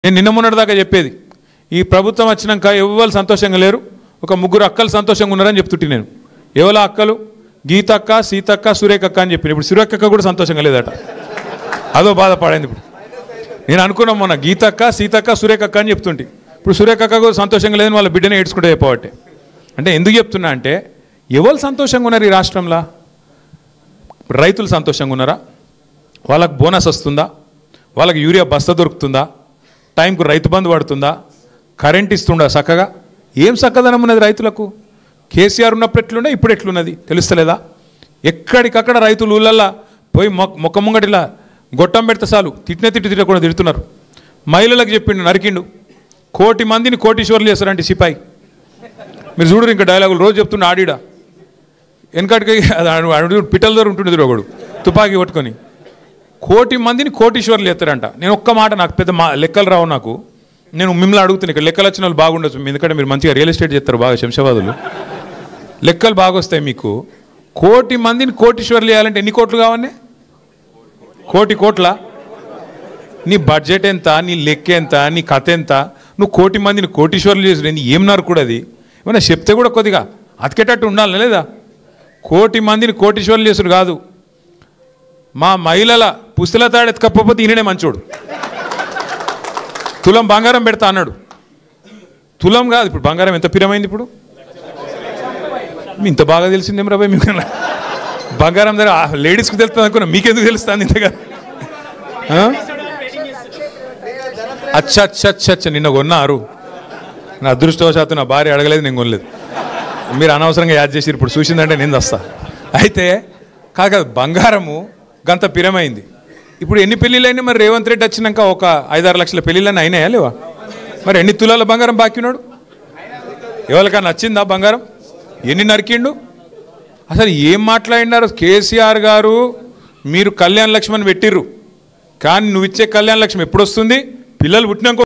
నేను నిన్న మొన్నటిదాకా చెప్పేది ఈ ప్రభుత్వం వచ్చినాక ఎవ్వరు సంతోషంగా లేరు, ఒక ముగ్గురు అక్కలు సంతోషంగా ఉన్నారని చెప్తుంటే నేను ఎవల అక్కలు గీతక్క, సీతక్క, సురేఖక్క అని చెప్పిన. ఇప్పుడు సురేఖక్క కూడా సంతోషంగా లేదట, అదో బాధపడింది. ఇప్పుడు నేను అనుకున్నాం మొన్న గీతక్క, సీతక్క, సురేఖక్క అని చెప్తుంటే ఇప్పుడు సురేఖక్క కూడా సంతోషంగా లేదని వాళ్ళ బిడ్డనే ఏడ్చుకుంటే చెప్పబట్టే. అంటే ఎందుకు చెప్తున్నా అంటే ఎవరు సంతోషంగా ఉన్నారు ఈ రాష్ట్రంలో? రైతులు సంతోషంగా ఉన్నారా? వాళ్ళకు బోనస్ వస్తుందా? వాళ్ళకి యూరియా బస్తా దొరుకుతుందా? టైంకు రైతు బంధు పడుతుందా? కరెంట్ ఇస్తుందా చక్కగా? ఏం చక్కదనం ఉన్నది రైతులకు? కేసీఆర్ ఉన్నప్పుడు ఎట్లుండే, ఇప్పుడు ఎట్లున్నది తెలుస్తలేదా? ఎక్కడికక్కడ రైతులు ఊళ్ళల్లో పోయి మొక్క ముంగటిలా గొట్టం పెడితే చాలు తిట్టకుండా తిడుతున్నారు. మహిళలకు చెప్పిండు, నరికిండు. 1,000,000 మందిని కోటీశ్వర్లు చేస్తారంటే సిపాయి. మీరు చూడరు ఇంకా డైలాగులు రోజు చెప్తుండే ఆడిడా. వెనకటికి పిట్టల దగ్గర ఉంటుండే ఒకడు తుపాకీ పట్టుకొని 1,000,000 మందిని కోటీశ్వర్లు చేస్తారంట. నేను ఒక్క మాట, నాకు పెద్ద లెక్కలు రావు, నాకు నేను మిమ్మల్ని అడుగుతున్నాను. ఇక్కడ లెక్కలు వచ్చిన వాళ్ళు బాగుండొచ్చు, ఎందుకంటే మీరు మంచిగా రియల్ ఎస్టేట్ చేస్తారు బాగా, శంషాబాదులు లెక్కలు బాగా వస్తాయి మీకు. 1,000,000 మందిని కోటీశ్వర్లు చేయాలంటే ఎన్ని కోట్లు కావాలి? 1,000,000 కోట్ల? నీ బడ్జెట్ ఎంత, నీ లెక్క ఎంత, నీ కథ ఎంత? నువ్వు 1,000,000 మందిని కోటీశ్వర్లు చేసి ఏం నరుకుడు అది? ఏమన్నా చెప్తే కూడా కొద్దిగా అతికేటట్టు ఉండాలి లేదా? 1,000,000 మందిని కోటీశ్వర్లు చేసుడు కాదు, మా మహిళల పుస్తల తాడు ఎత్తుకపోతే ఈయననే మంచోడు. తులం బంగారం పెడతా అన్నాడు. తులం కాదు, ఇప్పుడు బంగారం ఎంత పిరమైంది ఇప్పుడు? ఇంత బాగా తెలిసిందేం రాబాయ్ మీకు? బంగారం దగ్గర లేడీస్కి తెలుస్తుంది అనుకున్నా, మీకెందుకు తెలుస్తుంది ఇంతగా? అచ్చా అచ్చా అచ్చా అచ్చా, నిన్న కొన్నారు. నా అదృష్టవశాత్తు నా భార్య అడగలేదు, నేను కొనలేదు. మీరు అనవసరంగా యాడ్ చేసి ఇప్పుడు చూసిందంటే నేను వస్తా. అయితే కాదు బంగారము గంత పిరమైంది. ఇప్పుడు ఎన్ని పెళ్ళిళ్ళైనా మరి రేవంత్ రెడ్డి వచ్చినాక ఒక 5-6 లక్షల పెళ్ళిళ్ళని అయినాయా లేవా? మరి ఎన్ని తులాల బంగారం బాకీ ఉన్నాడు? ఎవరికైనా నచ్చిందా బంగారం? ఎన్ని నరికిండు? అసలు ఏం మాట్లాడినారు? కేసీఆర్ గారు మీరు కళ్యాణ లక్ష్మి అని పెట్టిర్రు, కానీ నువ్వు ఇచ్చే కళ్యాణ లక్ష్మి ఎప్పుడు వస్తుంది? పిల్లలు పుట్టినాక